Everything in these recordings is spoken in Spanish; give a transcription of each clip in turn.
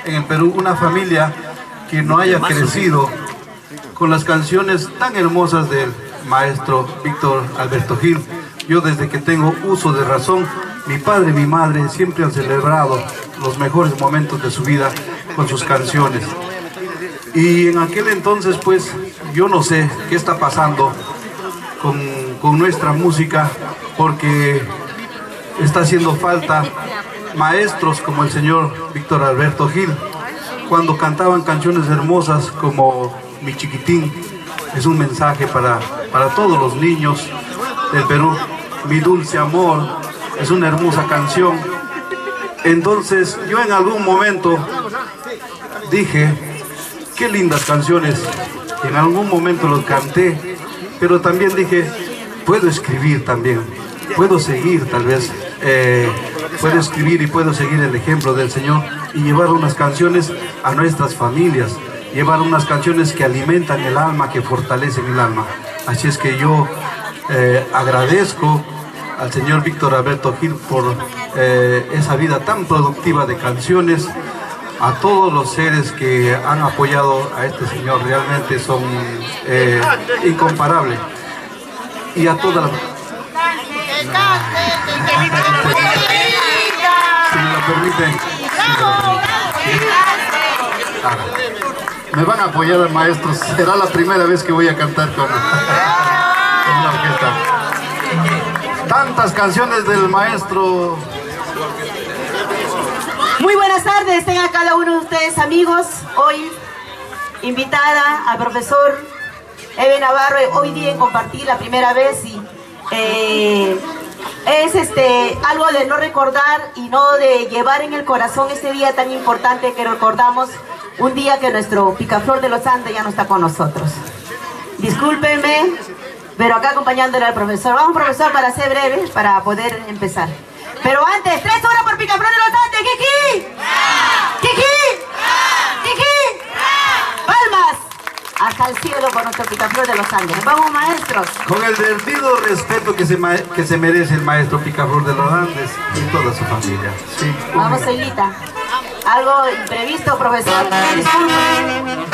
en el Perú una familia que no haya crecido con las canciones tan hermosas del maestro Víctor Alberto Gil. Yo desde que tengo uso de razón, mi padre y mi madre siempre han celebrado los mejores momentos de su vida con sus canciones. Y en aquel entonces, pues, yo no sé qué está pasando con nuestra música, porque está haciendo falta maestros como el señor Víctor Alberto Gil, cuando cantaban canciones hermosas como Mi Chiquitín. Es un mensaje para todos los niños del Perú. Mi Dulce Amor es una hermosa canción. Entonces yo en algún momento dije, qué lindas canciones, en algún momento los canté, pero también dije, puedo escribir también, puedo seguir tal vez, puedo escribir y puedo seguir el ejemplo del Señor y llevar unas canciones a nuestras familias, llevar unas canciones que alimentan el alma, que fortalecen el alma. Así es que yo agradezco al señor Víctor Alberto Gil por esa vida tan productiva de canciones, a todos los seres que han apoyado a este señor, realmente son incomparables, y a todas las... Si me lo permiten, me van a apoyar, maestros. Será la primera vez que voy a cantar con la orquesta. Tantas canciones del maestro. Muy buenas tardes, tengan cada uno de ustedes, amigos. Hoy invitada al profesor Eve Navarro, hoy día en compartir la primera vez, y es algo de no recordar y no de llevar en el corazón este día tan importante que recordamos, un día que nuestro Picaflor de los Andes ya no está con nosotros. Discúlpenme, pero acá acompañándole al profesor. Vamos, profesor, para ser breves, para poder empezar. Pero antes, 3 horas por Picaflor de los Andes. ¡Kiki! ¡Kiki! ¡Kiki! ¡Palmas! Hasta el cielo por nuestro Picaflor de los Andes. Vamos, maestros. Con el debido respeto que se merece el maestro Picaflor de los Andes y toda su familia. Sí. Vamos, Elita. Algo imprevisto, profesor. Disculpen.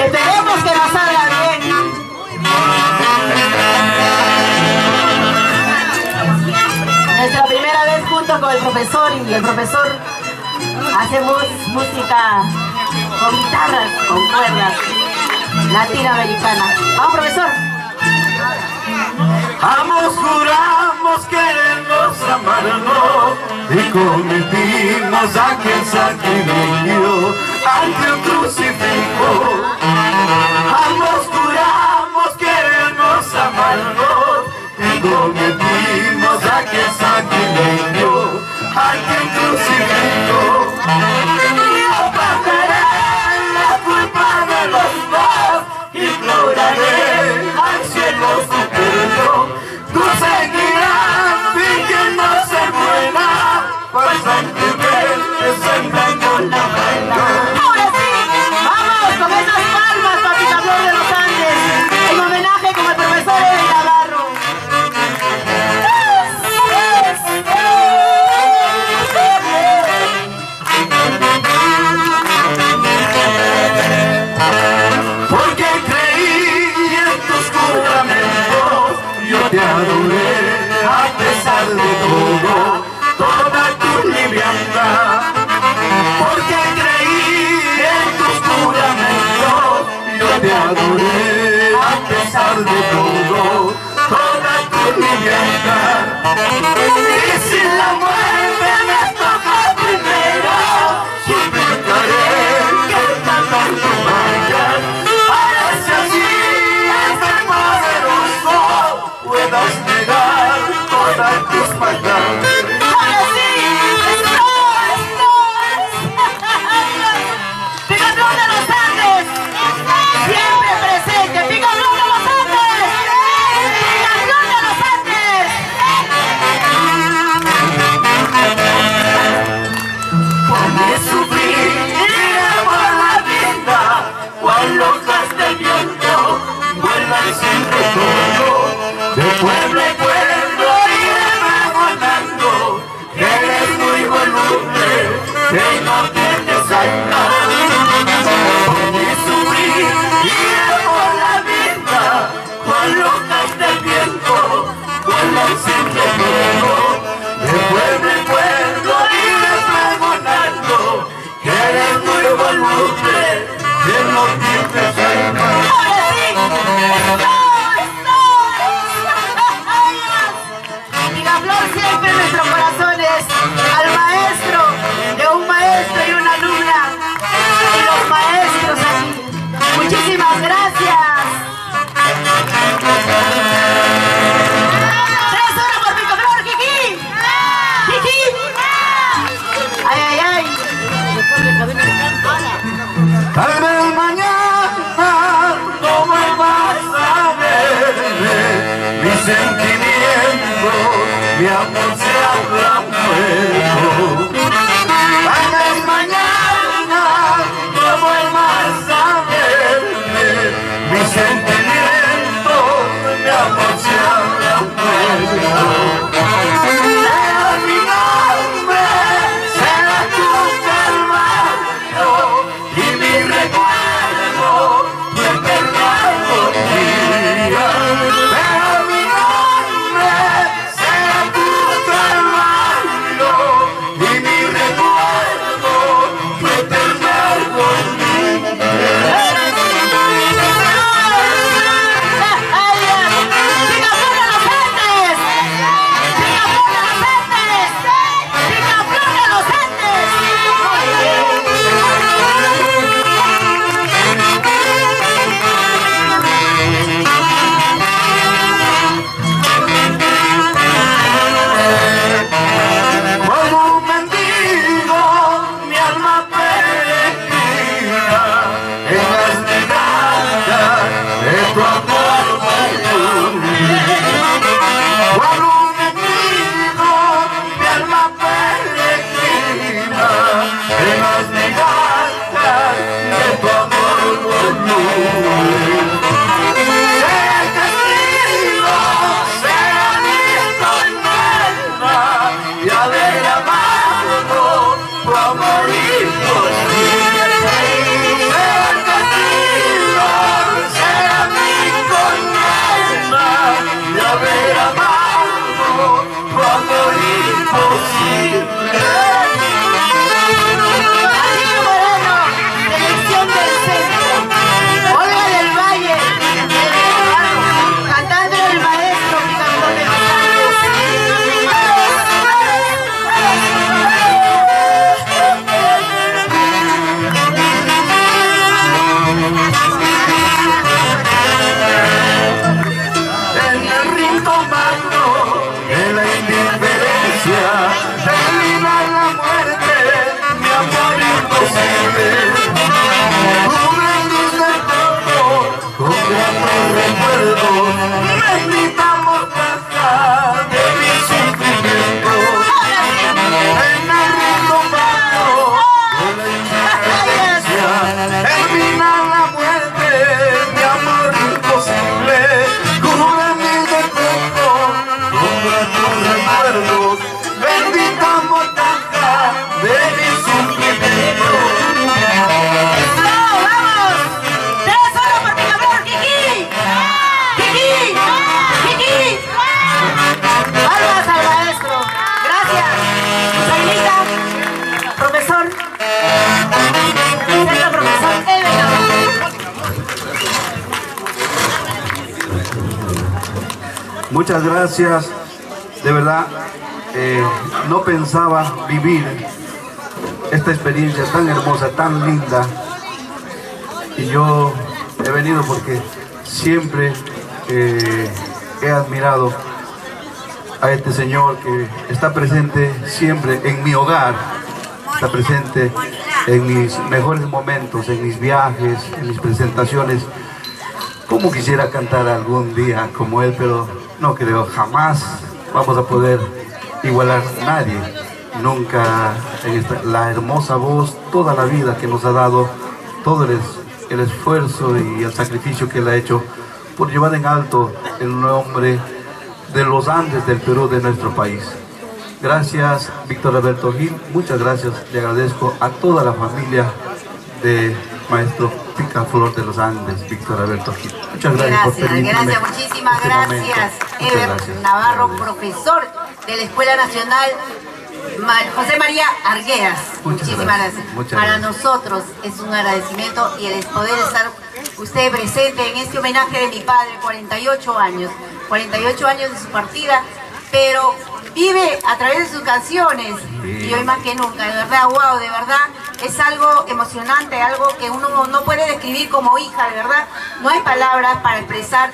Esperemos que nos salga bien. Nuestra primera vez junto con el profesor, y el profesor hacemos música con guitarras, con cuerdas, latinoamericana. Vamos, profesor. Ambos juramos querernos, amarnos, y cometimos aquel sacrilegio ante un crucifijo. Ambos juramos querernos, amarnos, y cometimos aquel sacrilegio ante un crucifijo. Yo pagaré la culpa de los dos, imploraré al cielo su perdón. Tú seguirás fingiéndose buena, pasantemente sembrando la maldad. Ahora sí, vamos con esas palmas para Picaflor de los Andes, en homenaje con el profesor Eve Navarro. Porque creí en tus juramentos, yo te adoré a pesar de todo, toda tu liviandad. Porque creí en tus juramentos, yo te adoré a pesar de todo, toda tu liviandad. Y si la muerte me toca primero, suplicaré que tanto vayas, para si así este poderoso puedas negar todas tus maldades. Ahora sí, esto es Picaflor de los Andes, siempre presente. Picaflor de los Andes, Picaflor de los Andes. sin retorno. De pueblo en pueblo iré pregonando que eres muy voluble, que no tienes alma. Por mi sufrir iré por la vida, con locas del viento, vuelan sin retorno. De pueblo en pueblo iré pregonando que eres muy voluble, que no tienes alma. Picaflor siempre en nuestros corazones, al maestro, de un maestro y una alumna, y los maestros aquí. Muchísimas gracias. 3 horas por Picaflor, Kiki. Kiki. Ay, ay, ay. Tal vez mañana no vuelvas a verme, mi sentimiento, mi amor se habrá muerto. Tal vez mañana no vuelvas a verme, mi sentimiento, mi amor se habrá muerto. Será mi nombre, será tu calvario, y mi recuerdo, tu eterna agonía. Pero mi nombre será tu calvario, y mi recuerdo, tu eterna agonía. Como un mendigo, mi alma peregrina en las migajas de tu amor como un mendigo, mi alma peregrina en las migajas de tu amor sea el castigo, sea mi condena, y haber amado tu amor imposible. Sea el castigo, sea mi condena, y haber amado tu amor imposible. Darío Moreno, selección del centro. Olga del Valle, cantando el maestro Picaflor de los En el rincombando de la indiferencia termina la muerte, mi amor imposible. Cubriendo de todo con gratos recuerdos, bendita mortaja de mi sufrimiento. En el rincombando de la indiferencia termina la muerte, mi amor imposible. Cubre mi defecto, con gratos recuerdos, bendita mortaja de mi sufrimiento. ¡Vamos! 3 horas por Picaflor, Kiki. Kiki. Kiki. Palmas al maestro. Gracias. Sailita, profesor. Centro profesor Evena. Muchas gracias, de verdad, no pensaba vivir esta experiencia tan hermosa, tan linda, y yo he venido porque siempre he admirado a este señor que está presente siempre en mi hogar, está presente en mis mejores momentos, en mis viajes, en mis presentaciones. Como quisiera cantar algún día como él, pero no creo, jamás vamos a poder igualar a nadie. Nunca la hermosa voz, toda la vida que nos ha dado, todo el esfuerzo y el sacrificio que él ha hecho por llevar en alto el nombre de los Andes del Perú, de nuestro país. Gracias, Víctor Alberto Gil, muchas gracias. Le agradezco a toda la familia de maestro Picaflor de los Andes, Víctor Alberto Gil. Muchas gracias por permitirme. Gracias, muchísimas este gracias, Ever Navarro, profesor de la Escuela Nacional José María Arguedas. Muchísimas gracias. Para nosotros es un agradecimiento y el poder estar usted presente en este homenaje de mi padre, 48 años de su partida, pero vive a través de sus canciones, y hoy más que nunca, de verdad, wow, de verdad, es algo emocionante, algo que uno no puede describir como hija, de verdad, no hay palabras para expresar.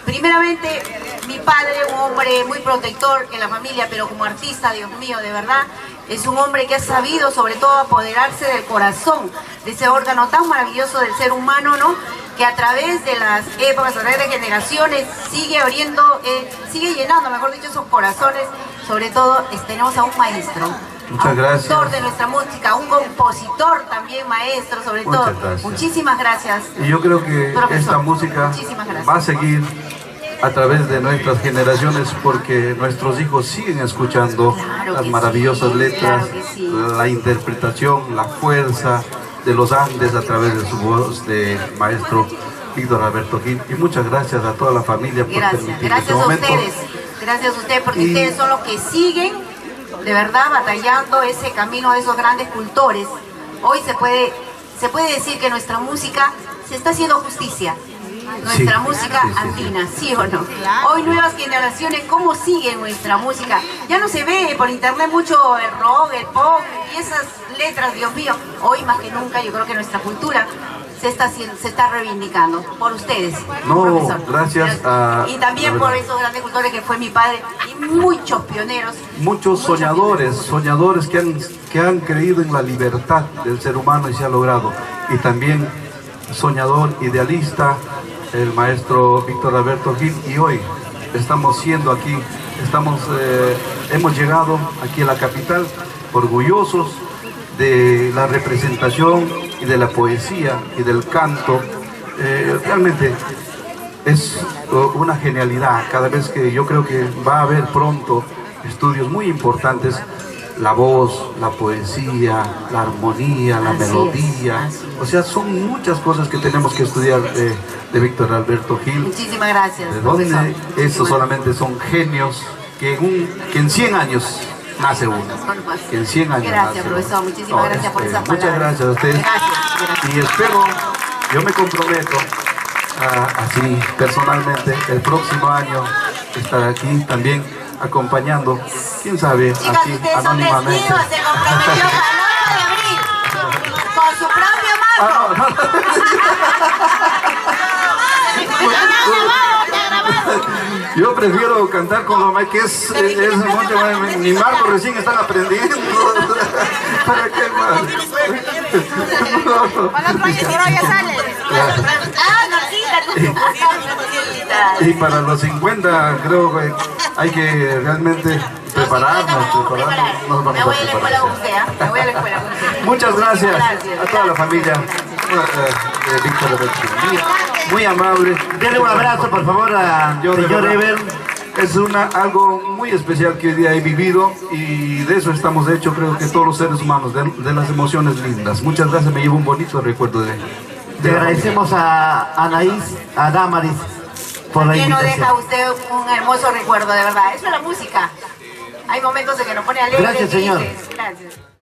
Primeramente, mi padre, un hombre muy protector en la familia, pero como artista, Dios mío, de verdad, es un hombre que ha sabido sobre todo apoderarse del corazón, de ese órgano tan maravilloso del ser humano, ¿no? Que a través de las épocas, a través de generaciones, sigue abriendo, sigue llenando, mejor dicho, esos corazones. Sobre todo, tenemos a un maestro, muchas gracias, autor de nuestra música, un compositor también maestro, sobre todo. Muchísimas gracias. Y yo creo que profesor, esta música va a seguir a través de nuestras generaciones, porque nuestros hijos siguen escuchando las maravillosas letras, la interpretación, la fuerza de los Andes a través de su voz de maestro Víctor Alberto Gil. Y muchas gracias a toda la familia por permitirme este momento. Gracias a ustedes, porque ustedes son los que siguen de verdad batallando ese camino de esos grandes cultores. Hoy se puede decir que nuestra música se está haciendo justicia. Nuestra música andina, ¿sí o no? Hoy nuevas generaciones, ¿cómo sigue nuestra música? Ya no se ve por internet mucho el rock, el pop y esas letras, Dios mío. Hoy más que nunca yo creo que nuestra cultura se está reivindicando por ustedes, profesor. Gracias a... Y también por esos grandes cultores que fue mi padre y muchos pioneros. Muchos soñadores que han creído en la libertad del ser humano y se ha logrado. Y también soñador, idealista, el maestro Víctor Alberto Gil, y hoy estamos siendo aquí, hemos llegado aquí a la capital orgullosos de la representación y de la poesía y del canto. Realmente es una genialidad. Cada vez que yo creo que va a haber pronto estudios muy importantes, la voz, la poesía, la armonía, la melodía, o sea, son muchas cosas que tenemos que estudiar de Víctor Alberto Gil. Muchísimas gracias. ¿De dónde? Estos solamente son genios que en 100 años nace uno. Que en 100 años gracias, profesor. Muchísimas gracias por esas palabras. Muchas gracias a ustedes. Gracias. Y espero, yo me comprometo así personalmente el próximo año estar aquí también acompañando, quién sabe, chicas, aquí anónimamente. Se comprometió para de abril con su propio marco. Yo prefiero cantar con Romay, que es mi marco recién están aprendiendo. ¿Para qué más? Y para los 50 creo que hay que realmente prepararnos. Me voy a la escuela con usted, Muchas gracias a toda la familia de Víctor Alberto Gil. Muy amable. Denle un abrazo, por favor, a señor Ever. Es algo muy especial que hoy día he vivido, y de eso estamos hechos, creo que todos los seres humanos, de las emociones lindas. Muchas gracias, me llevo un bonito recuerdo de Le agradecemos a Anaís, a Damaris, por la invitación. Que nos deja usted un hermoso recuerdo, de verdad. Eso es la música. Hay momentos en que nos pone alegre. Gracias, señor. Gracias.